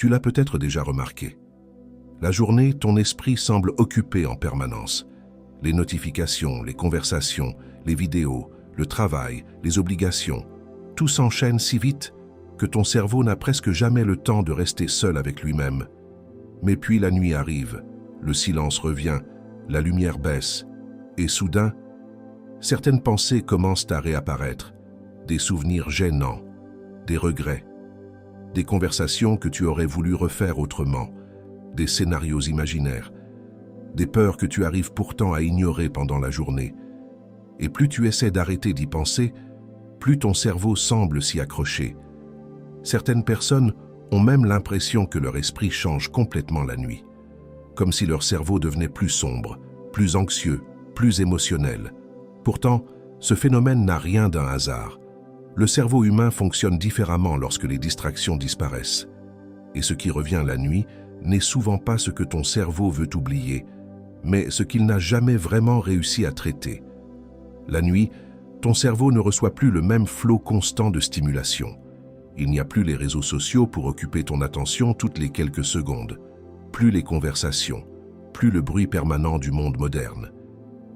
Tu l'as peut-être déjà remarqué. La journée, ton esprit semble occupé en permanence. Les notifications, les conversations, les vidéos, le travail, les obligations, tout s'enchaîne si vite que ton cerveau n'a presque jamais le temps de rester seul avec lui-même. Mais puis la nuit arrive, le silence revient, la lumière baisse, et soudain, certaines pensées commencent à réapparaître, des souvenirs gênants, des regrets, des conversations que tu aurais voulu refaire autrement, des scénarios imaginaires, des peurs que tu arrives pourtant à ignorer pendant la journée. Et plus tu essaies d'arrêter d'y penser, plus ton cerveau semble s'y accrocher. Certaines personnes ont même l'impression que leur esprit change complètement la nuit, comme si leur cerveau devenait plus sombre, plus anxieux, plus émotionnel. Pourtant, ce phénomène n'a rien d'un hasard. Le cerveau humain fonctionne différemment lorsque les distractions disparaissent. Et ce qui revient la nuit n'est souvent pas ce que ton cerveau veut oublier, mais ce qu'il n'a jamais vraiment réussi à traiter. La nuit, ton cerveau ne reçoit plus le même flot constant de stimulation. Il n'y a plus les réseaux sociaux pour occuper ton attention toutes les quelques secondes, plus les conversations, plus le bruit permanent du monde moderne.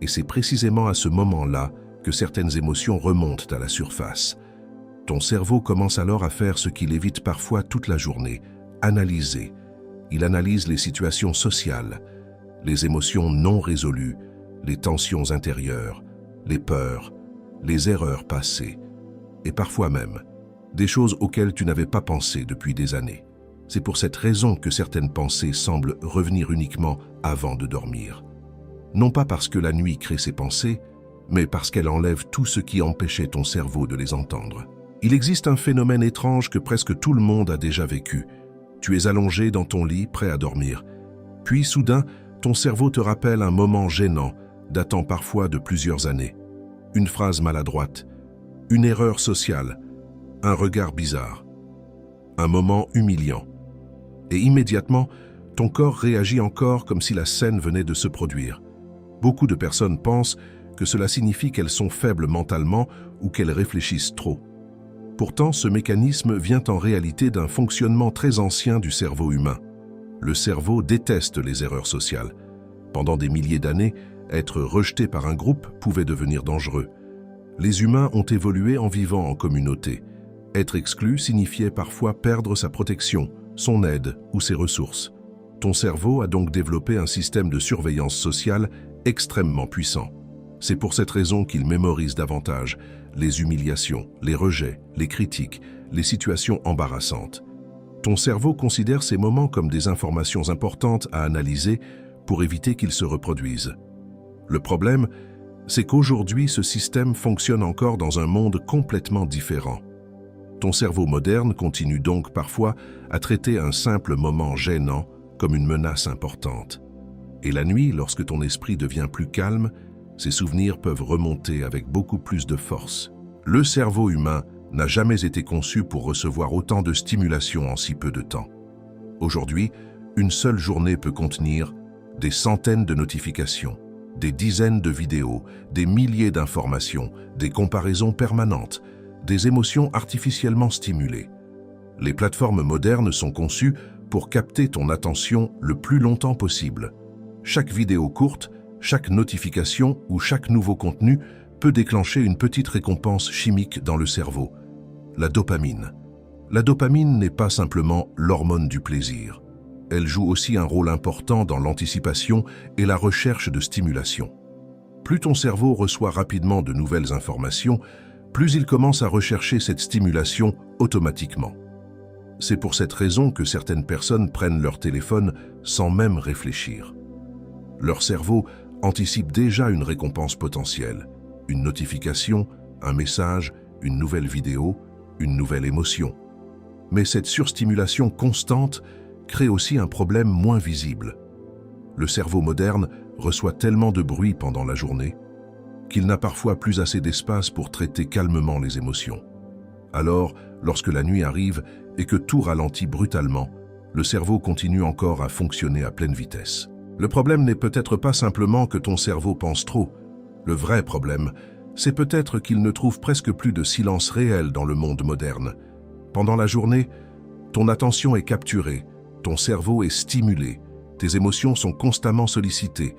Et c'est précisément à ce moment-là que certaines émotions remontent à la surface. Ton cerveau commence alors à faire ce qu'il évite parfois toute la journée, analyser. Il analyse les situations sociales, les émotions non résolues, les tensions intérieures, les peurs, les erreurs passées, et parfois même des choses auxquelles tu n'avais pas pensé depuis des années. C'est pour cette raison que certaines pensées semblent revenir uniquement avant de dormir. Non pas parce que la nuit crée ces pensées, mais parce qu'elle enlève tout ce qui empêchait ton cerveau de les entendre. Il existe un phénomène étrange que presque tout le monde a déjà vécu. Tu es allongé dans ton lit, prêt à dormir. Puis soudain, ton cerveau te rappelle un moment gênant, datant parfois de plusieurs années. Une phrase maladroite, une erreur sociale, un regard bizarre, un moment humiliant. Et immédiatement, ton corps réagit encore comme si la scène venait de se produire. Beaucoup de personnes pensent que cela signifie qu'elles sont faibles mentalement ou qu'elles réfléchissent trop. Pourtant, ce mécanisme vient en réalité d'un fonctionnement très ancien du cerveau humain. Le cerveau déteste les erreurs sociales. Pendant des milliers d'années, être rejeté par un groupe pouvait devenir dangereux. Les humains ont évolué en vivant en communauté. Être exclu signifiait parfois perdre sa protection, son aide ou ses ressources. Ton cerveau a donc développé un système de surveillance sociale extrêmement puissant. C'est pour cette raison qu'il mémorise davantage les humiliations, les rejets, les critiques, les situations embarrassantes. Ton cerveau considère ces moments comme des informations importantes à analyser pour éviter qu'ils se reproduisent. Le problème, c'est qu'aujourd'hui, ce système fonctionne encore dans un monde complètement différent. Ton cerveau moderne continue donc parfois à traiter un simple moment gênant comme une menace importante. Et la nuit, lorsque ton esprit devient plus calme, ces souvenirs peuvent remonter avec beaucoup plus de force. Le cerveau humain n'a jamais été conçu pour recevoir autant de stimulation en si peu de temps. Aujourd'hui, une seule journée peut contenir des centaines de notifications, des dizaines de vidéos, des milliers d'informations, des comparaisons permanentes, des émotions artificiellement stimulées. Les plateformes modernes sont conçues pour capter ton attention le plus longtemps possible. Chaque vidéo courte, chaque notification ou chaque nouveau contenu peut déclencher une petite récompense chimique dans le cerveau, la dopamine. La dopamine n'est pas simplement l'hormone du plaisir. Elle joue aussi un rôle important dans l'anticipation et la recherche de stimulation. Plus ton cerveau reçoit rapidement de nouvelles informations, plus il commence à rechercher cette stimulation automatiquement. C'est pour cette raison que certaines personnes prennent leur téléphone sans même réfléchir. Leur cerveau anticipe déjà une récompense potentielle, une notification, un message, une nouvelle vidéo, une nouvelle émotion. Mais cette surstimulation constante crée aussi un problème moins visible. Le cerveau moderne reçoit tellement de bruit pendant la journée qu'il n'a parfois plus assez d'espace pour traiter calmement les émotions. Alors, lorsque la nuit arrive et que tout ralentit brutalement, le cerveau continue encore à fonctionner à pleine vitesse. Le problème n'est peut-être pas simplement que ton cerveau pense trop. Le vrai problème, c'est peut-être qu'il ne trouve presque plus de silence réel dans le monde moderne. Pendant la journée, ton attention est capturée, ton cerveau est stimulé, tes émotions sont constamment sollicitées.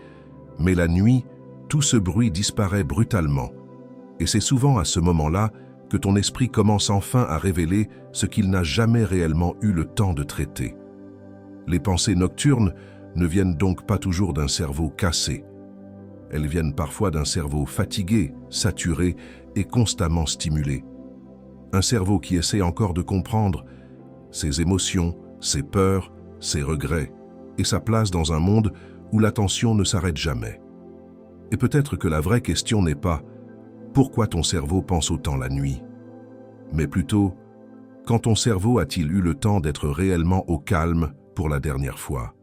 Mais la nuit, tout ce bruit disparaît brutalement. Et c'est souvent à ce moment-là que ton esprit commence enfin à révéler ce qu'il n'a jamais réellement eu le temps de traiter. Les pensées nocturnes ne viennent donc pas toujours d'un cerveau cassé. Elles viennent parfois d'un cerveau fatigué, saturé et constamment stimulé. Un cerveau qui essaie encore de comprendre ses émotions, ses peurs, ses regrets et sa place dans un monde où l'attention ne s'arrête jamais. Et peut-être que la vraie question n'est pas « Pourquoi ton cerveau pense autant la nuit ?» mais plutôt « Quand ton cerveau a-t-il eu le temps d'être réellement au calme pour la dernière fois ?»